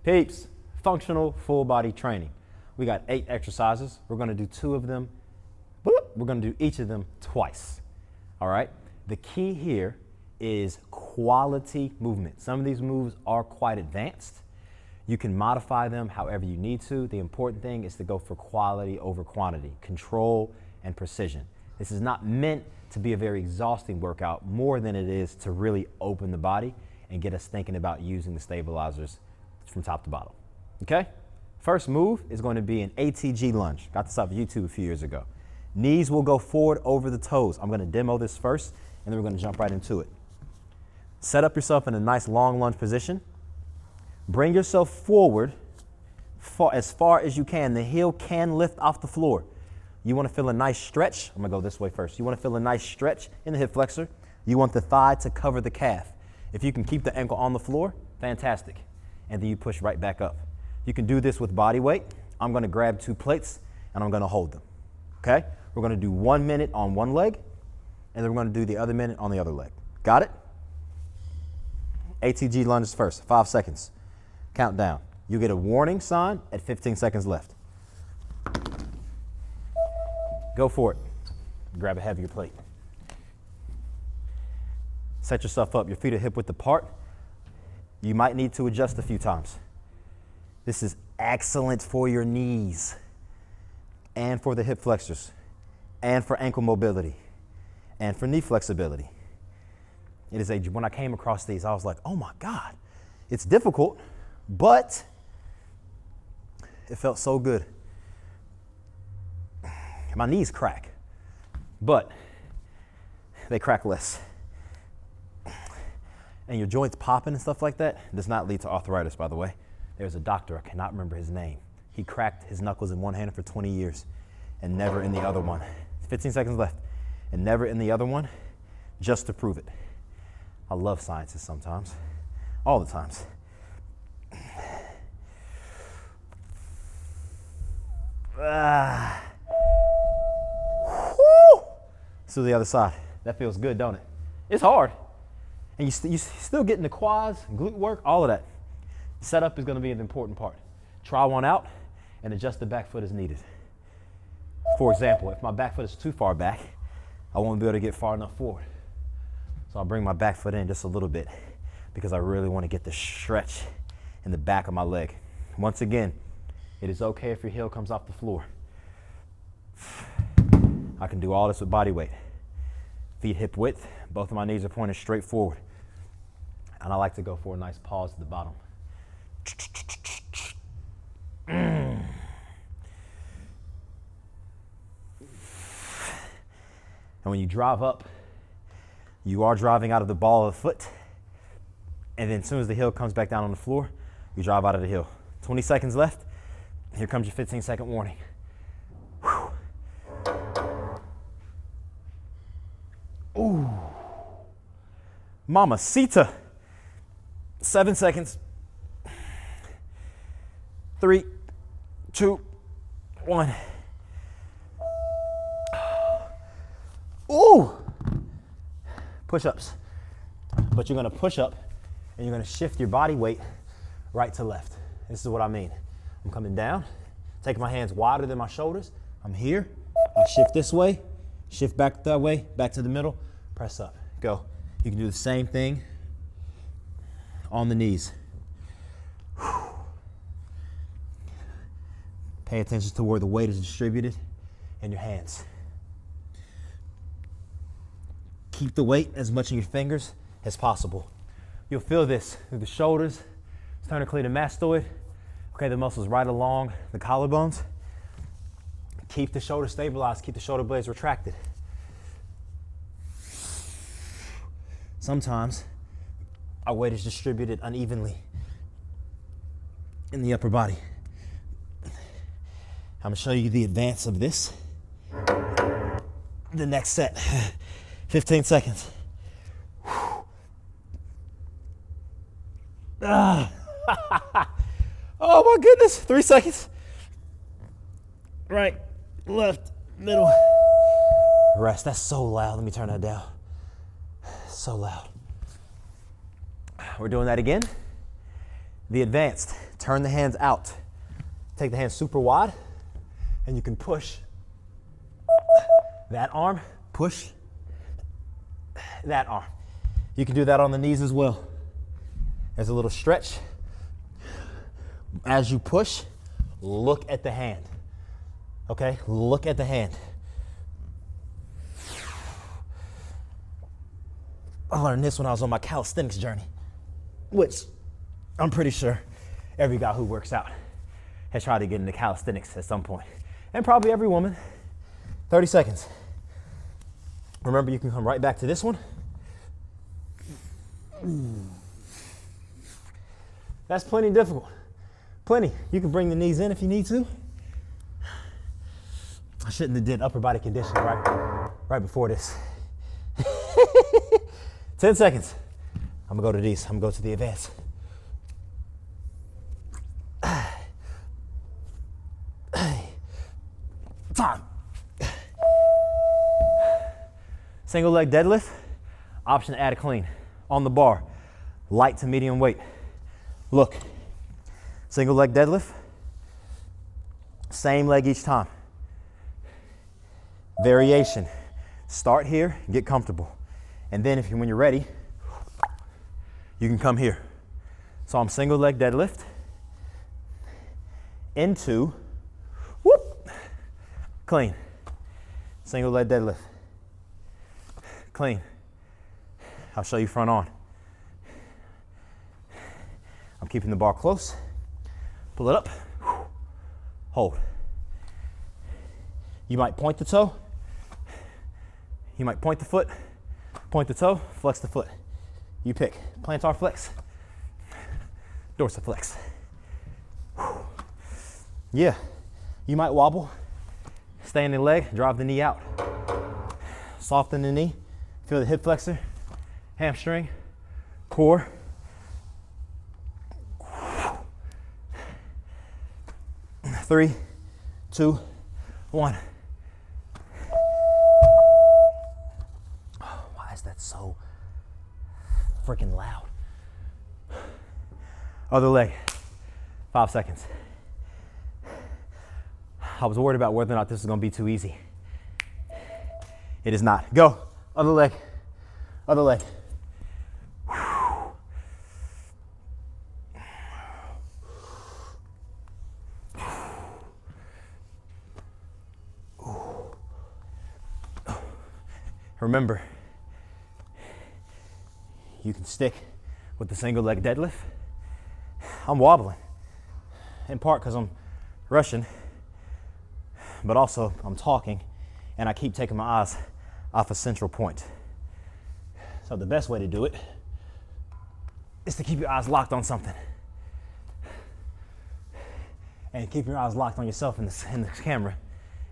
Peeps, functional full body training. We got 8 exercises. We're gonna do 2 of them. We're gonna do each of them twice, all right? The key here is quality movement. Some of these moves are quite advanced. You can modify them however you need to. The important thing is to go for quality over quantity, control and precision. This is not meant to be a very exhausting workout more than it is to really open the body and get us thinking about using the stabilizers from top to bottom, okay? First move is going to be an ATG lunge. Got this off YouTube a few years ago. Knees will go forward over the toes. I'm gonna demo this first, and then we're gonna jump right into it. Set up yourself in a nice long lunge position. Bring yourself forward as far as you can. The heel can lift off the floor. You wanna feel a nice stretch. I'm gonna go this way first. You wanna feel a nice stretch in the hip flexor. You want the thigh to cover the calf. If you can keep the ankle on the floor, fantastic. And then you push right back up. You can do this with body weight. I'm gonna grab 2 plates and I'm gonna hold them, okay? We're gonna do 1 minute on one leg and then we're gonna do the other minute on the other leg. Got it? ATG lunges first, 5 seconds. Countdown. You get a warning sign at 15 seconds left. Go for it. Grab a heavier plate. Set yourself up. Your feet are hip width apart. You might need to adjust a few times. This is excellent for your knees and for the hip flexors and for ankle mobility and for knee flexibility. It is when I came across these, I was like, oh my God, it's difficult, but it felt so good. My knees crack, but they crack less. And your joints popping and stuff like that does not lead to arthritis, by the way. There's a doctor, I cannot remember his name. He cracked his knuckles in one hand for 20 years and never in the other one. 15 seconds left, and never in the other one, just to prove it. I love sciences sometimes, all the times. So the other side, that feels good, don't it? It's hard. And you still getting the quads, glute work, all of that. Setup is gonna be an important part. Try one out and adjust the back foot as needed. For example, if my back foot is too far back, I won't be able to get far enough forward. So I'll bring my back foot in just a little bit because I really wanna get the stretch in the back of my leg. Once again, it is okay if your heel comes off the floor. I can do all this with body weight. Feet hip width, both of my knees are pointed straight forward. And I like to go for a nice pause at the bottom. And when you drive up, you are driving out of the ball of the foot. And then as soon as the heel comes back down on the floor, you drive out of the heel. 20 seconds left. Here comes your 15-second warning. Whew. Ooh. Mamacita. 7 seconds. 3, 2, 1. Ooh. Push-ups. But you're gonna push up and you're gonna shift your body weight right to left. This is what I mean. I'm coming down, taking my hands wider than my shoulders. I'm here. I shift this way, shift back that way, back to the middle, press up. Go. You can do the same thing on the knees. Whew. Pay attention to where the weight is distributed in your hands. Keep the weight as much in your fingers as possible. You'll feel this through the shoulders, sternocleidomastoid. Okay, the muscles right along the collarbones. Keep the shoulders stabilized, keep the shoulder blades retracted. Sometimes our weight is distributed unevenly in the upper body. I'm gonna show you the advance of this. The next set, 15 seconds. Oh my goodness, 3 seconds. Right, left, middle. Rest, that's so loud. Let me turn that down. So loud. We're doing that again. The advanced Turn the hands out. Take the hands super wide, and you can push that arm, push that arm. You can do that on the knees as well. There's a little stretch. As you push, look at the hand. Okay, look at the hand. I learned this when I was on my calisthenics journey, which I'm pretty sure every guy who works out has tried to get into calisthenics at some point. And probably every woman. 30 seconds. Remember, you can come right back to this one. That's plenty difficult. Plenty. You can bring the knees in if you need to. I shouldn't have did upper body conditioning right before this. 10 seconds. I'm gonna go to these. I'm gonna go to the advance. Time. Single leg deadlift. Option to add a clean. On the bar. Light to medium weight. Look. Single leg deadlift. Same leg each time. Variation. Start here, get comfortable. And then when you're ready, you can come here. So I'm single leg deadlift into, whoop, clean. Single leg deadlift, clean. I'll show you front on. I'm keeping the bar close. Pull it up, hold. You might point the toe. You might point the foot, point the toe, flex the foot. You pick. Plantar flex, dorsiflex. Yeah, you might wobble, stay in the leg, drive the knee out. Soften the knee, feel the hip flexor, hamstring, core. 3, 2, 1. That's so freaking loud. Other leg, 5 seconds. I was worried about whether or not this was gonna be too easy. It is not. Go, other leg, other leg. Remember, you can stick with the single leg deadlift. I'm wobbling, in part because I'm rushing, but also I'm talking and I keep taking my eyes off a central point. So the best way to do it is to keep your eyes locked on something. And keeping your eyes locked on yourself in the camera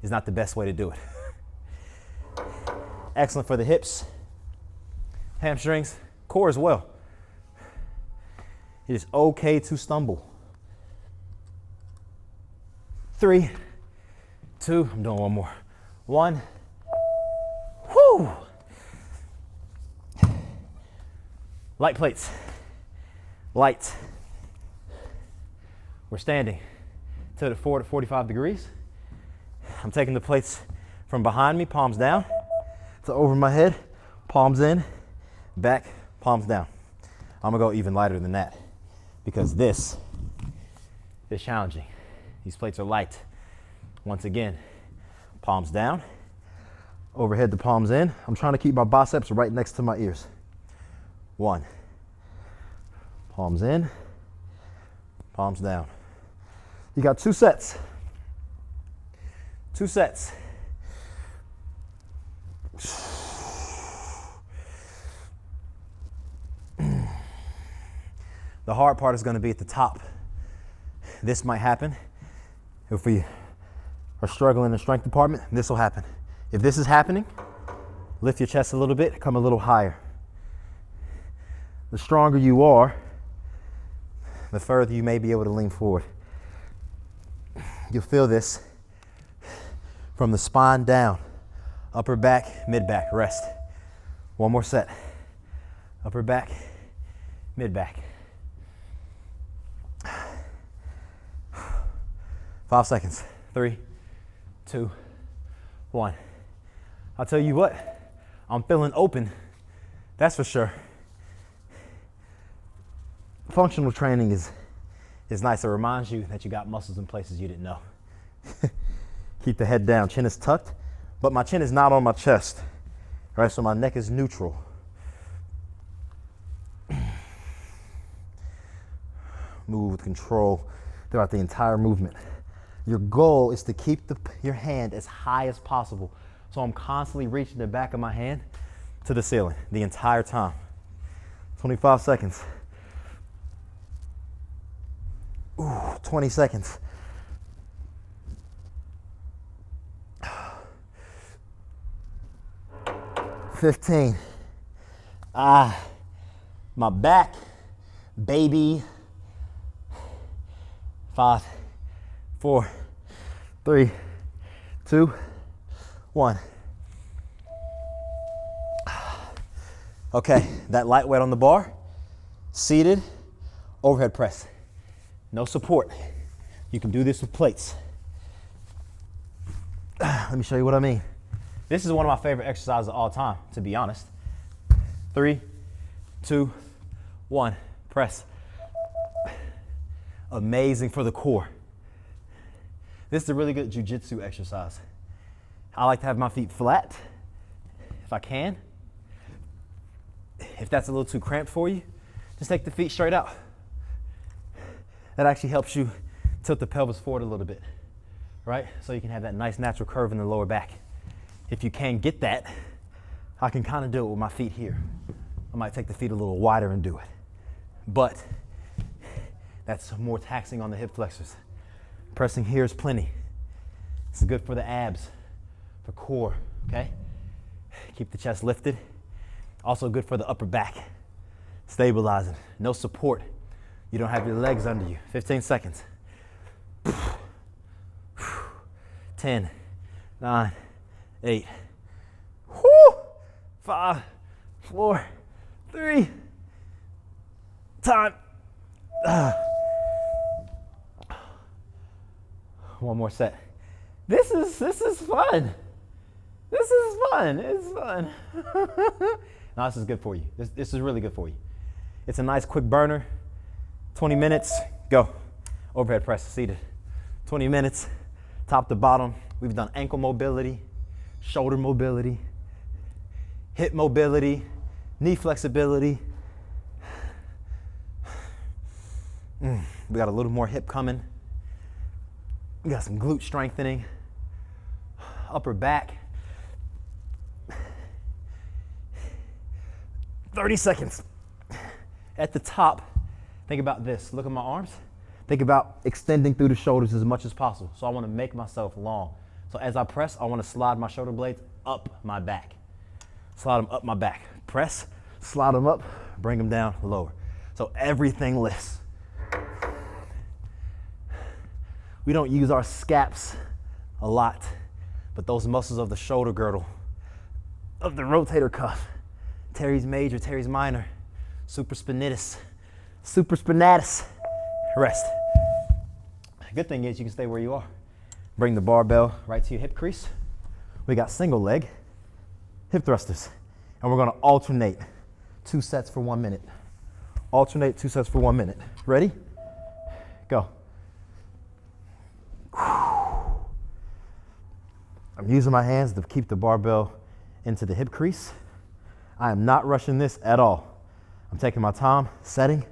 is not the best way to do it. Excellent for the hips, hamstrings, core as well. It is okay to stumble. 3, 2, I'm doing one more. 1, whoo! Light plates, light. We're standing to the 4 to 45 degrees. I'm taking the plates from behind me, palms down, to over my head, palms in, back, palms down. I'm gonna go even lighter than that because this is challenging. These plates are light. Once again, palms down, overhead the palms in. I'm trying to keep my biceps right next to my ears. 1, palms in, palms down. You got 2 sets. 2 sets. The hard part is going to be at the top. This might happen. If we are struggling in the strength department, this will happen. If this is happening, lift your chest a little bit, come a little higher. The stronger you are, the further you may be able to lean forward. You'll feel this from the spine down, upper back, mid back, rest. One more set. Upper back, mid back. 5 seconds. 3, 2, 1. I'll tell you what, I'm feeling open, that's for sure. Functional training is nice. It reminds you that you got muscles in places you didn't know. Keep the head down, chin is tucked, but my chin is not on my chest, right? So my neck is neutral. Move with control throughout the entire movement. Your goal is to keep your hand as high as possible. So I'm constantly reaching the back of my hand to the ceiling the entire time. 25 seconds. Ooh, 20 seconds. $15. My back, baby. 5, 4, 3, 2, 1. Okay, that light weight on the bar, seated, overhead press. No support. You can do this with plates. Let me show you what I mean. This is one of my favorite exercises of all time, to be honest. 3, 2, 1, press. Amazing for the core. This is a really good jiu-jitsu exercise. I like to have my feet flat, if I can. If that's a little too cramped for you, just take the feet straight out. That actually helps you tilt the pelvis forward a little bit, right? So you can have that nice natural curve in the lower back. If you can't get that, I can kind of do it with my feet here. I might take the feet a little wider and do it. But that's more taxing on the hip flexors. Pressing here is plenty. It's good for the abs, for core, okay? Keep the chest lifted. Also good for the upper back. Stabilizing, no support. You don't have your legs under you. 15 seconds. 10, 9, 8, 5, 4, 3, time. One more set. This is fun. This is fun. It's fun. No, this is good for you. This is really good for you. It's a nice quick burner. 20 minutes, go. Overhead press, seated. 20 minutes, top to bottom. We've done ankle mobility, shoulder mobility, hip mobility, knee flexibility. We got a little more hip coming. We got some glute strengthening, upper back. 30 seconds. At the top, think about this. Look at my arms. Think about extending through the shoulders as much as possible. So I want to make myself long. So as I press, I want to slide my shoulder blades up my back. Slide them up my back. Press, slide them up, bring them down lower. So everything lifts. We don't use our scaps a lot, but those muscles of the shoulder girdle, of the rotator cuff, teres major, teres minor, supraspinatus, rest. Good thing is you can stay where you are. Bring the barbell right to your hip crease. We got single leg hip thrusters, and we're gonna alternate 2 sets for 1 minute. Alternate 2 sets for 1 minute. Ready? Go. I'm using my hands to keep the barbell into the hip crease. I am not rushing this at all. I'm taking my time, setting,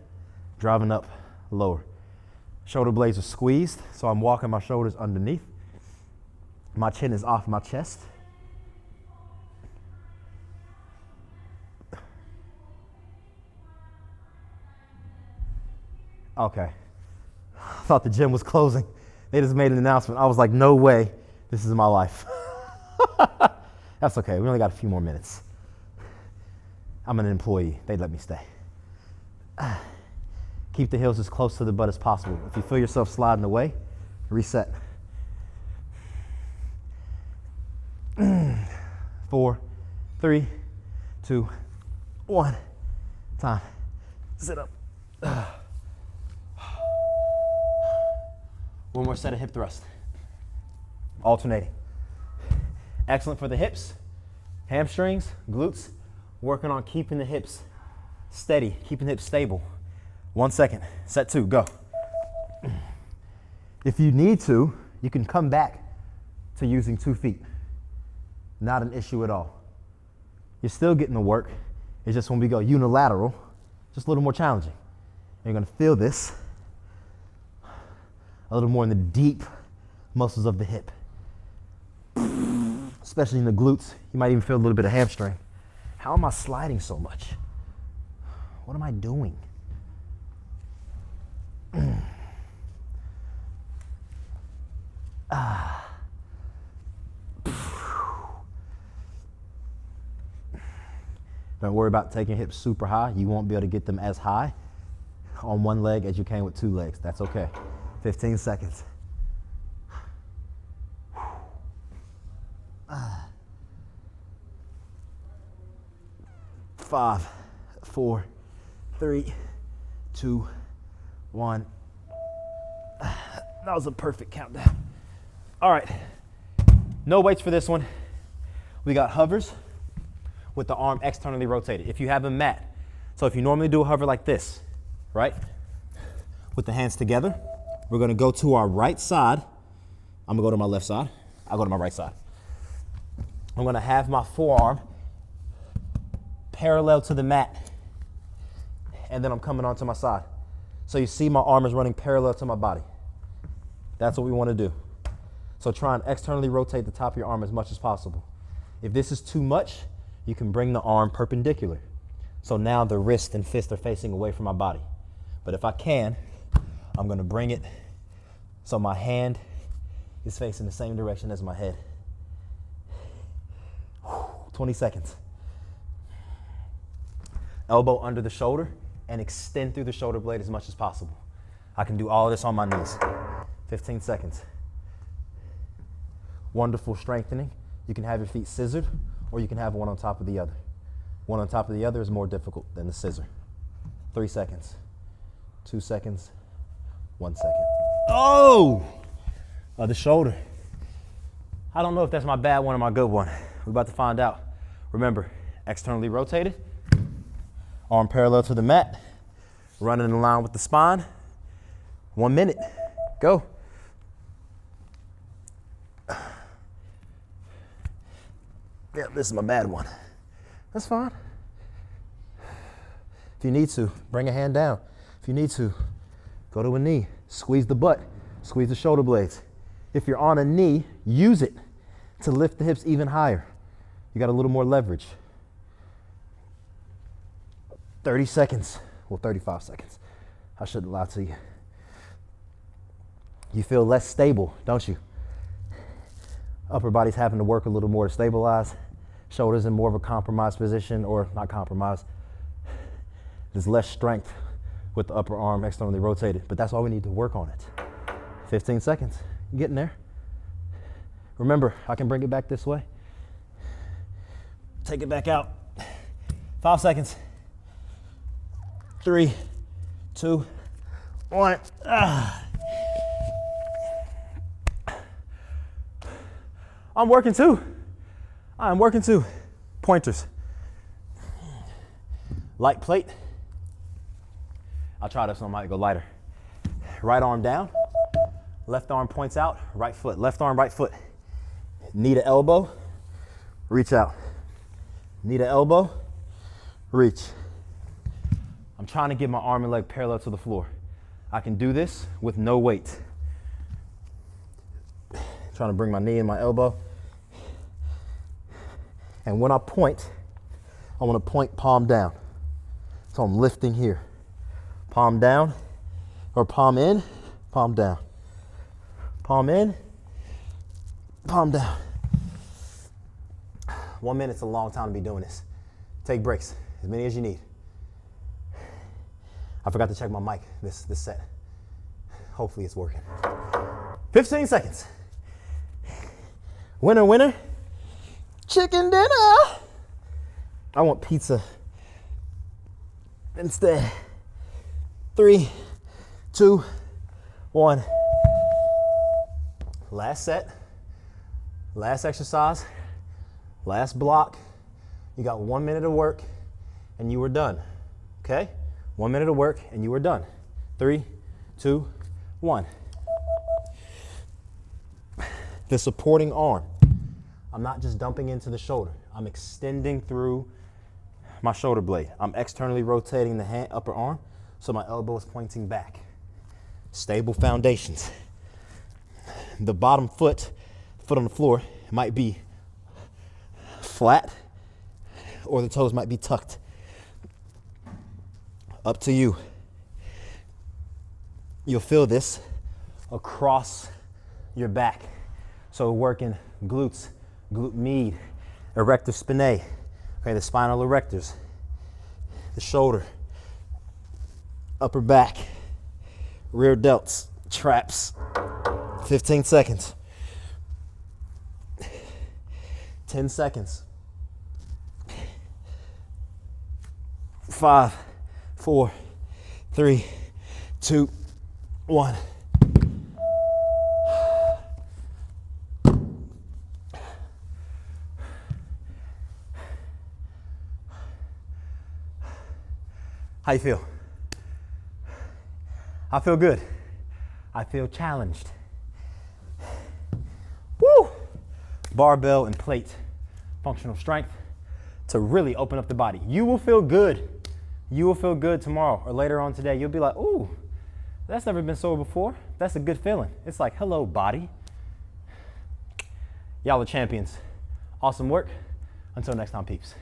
driving up, lower. Shoulder blades are squeezed, so I'm walking my shoulders underneath. My chin is off my chest. Okay. I thought the gym was closing. They just made an announcement. I was like, no way, this is my life. That's okay, we only got a few more minutes. I'm an employee, they'd let me stay. Keep the heels as close to the butt as possible. If you feel yourself sliding away, reset. 4, 3, 2, 1, time. Sit up. One more set of hip thrusts. Alternating. Excellent for the hips, hamstrings, glutes. Working on keeping the hips steady, keeping the hips stable. 1 second. Set 2, go. If you need to, you can come back to using 2 feet. Not an issue at all. You're still getting the work. It's just when we go unilateral, just a little more challenging. And you're gonna feel this a little more in the deep muscles of the hip, especially in the glutes. You might even feel a little bit of hamstring. How am I sliding so much? What am I doing? Don't worry about taking hips super high. You won't be able to get them as high on one leg as you can with 2 legs. That's okay. 15 seconds. 5, 4, 3, 2, 1. That was a perfect countdown. All right, no weights for this one. We got hovers with the arm externally rotated. If you have a mat, so if you normally do a hover like this, right? With the hands together, we're gonna go to our right side. I'm gonna go to my left side. I'll go to my right side. I'm gonna have my forearm parallel to the mat, and then I'm coming onto my side. So you see my arm is running parallel to my body. That's what we wanna do. So try and externally rotate the top of your arm as much as possible. If this is too much, you can bring the arm perpendicular. So now the wrist and fist are facing away from my body. But if I can, I'm gonna bring it so my hand is facing the same direction as my head. 20 seconds. Elbow under the shoulder and extend through the shoulder blade as much as possible. I can do all of this on my knees. 15 seconds. Wonderful strengthening. You can have your feet scissored, or you can have one on top of the other. One on top of the other is more difficult than the scissor. 3 seconds, 2 seconds, 1 second. Oh! The shoulder. I don't know if that's my bad one or my good one. We're about to find out. Remember, externally rotated, arm parallel to the mat, running in line with the spine. 1 minute, go. Yeah, this is my bad one. That's fine. If you need to, bring a hand down. If you need to, go to a knee. Squeeze the butt. Squeeze the shoulder blades. If you're on a knee, use it to lift the hips even higher. You got a little more leverage. 30 seconds. Well, 35 seconds. I shouldn't lie to you. You feel less stable, don't you? Upper body's having to work a little more to stabilize. Shoulders in more of a compromised position, or not compromised. There's less strength with the upper arm externally rotated, but that's why we need to work on it. 15 seconds, you're getting there. Remember, I can bring it back this way. Take it back out. 5 seconds. 3, 2, 1. I'm working too. I'm working too. Pointers. Light plate. I'll try this one, might go lighter. Right arm down. Left arm points out. Right foot. Left arm, right foot. Knee to elbow. Reach out. Knee to elbow. Reach. I'm trying to get my arm and leg parallel to the floor. I can do this with no weight. Trying to bring my knee and my elbow. And when I point, I want to point palm down. So I'm lifting here. Palm down, or palm in, palm down. Palm in, palm down. 1 minute's a long time to be doing this. Take breaks, as many as you need. I forgot to check my mic this set. Hopefully it's working. 15 seconds. Winner, winner. Chicken dinner. I want pizza instead. 3, 2, 1. Last set, last exercise, last block. You got 1 minute of work and you were done, okay? 1 minute of work and you were done. 3, 2, 1. The supporting arm. I'm not just dumping into the shoulder. I'm extending through my shoulder blade. I'm externally rotating the hand, upper arm, so my elbow is pointing back. Stable foundations. The bottom foot on the floor, might be flat or the toes might be tucked. Up to you. You'll feel this across your back. So working glutes, glute med, erector spinae, okay, the spinal erectors, the shoulder, upper back, rear delts, traps. 15 seconds. 10 seconds. 5, 4, 3, 2, 1. How you feel? I feel good. I feel challenged. Woo! Barbell and plate functional strength to really open up the body. You will feel good. You will feel good tomorrow or later on today. You'll be like, ooh, that's never been sore before. That's a good feeling. It's like, hello, body. Y'all are champions. Awesome work. Until next time, peeps.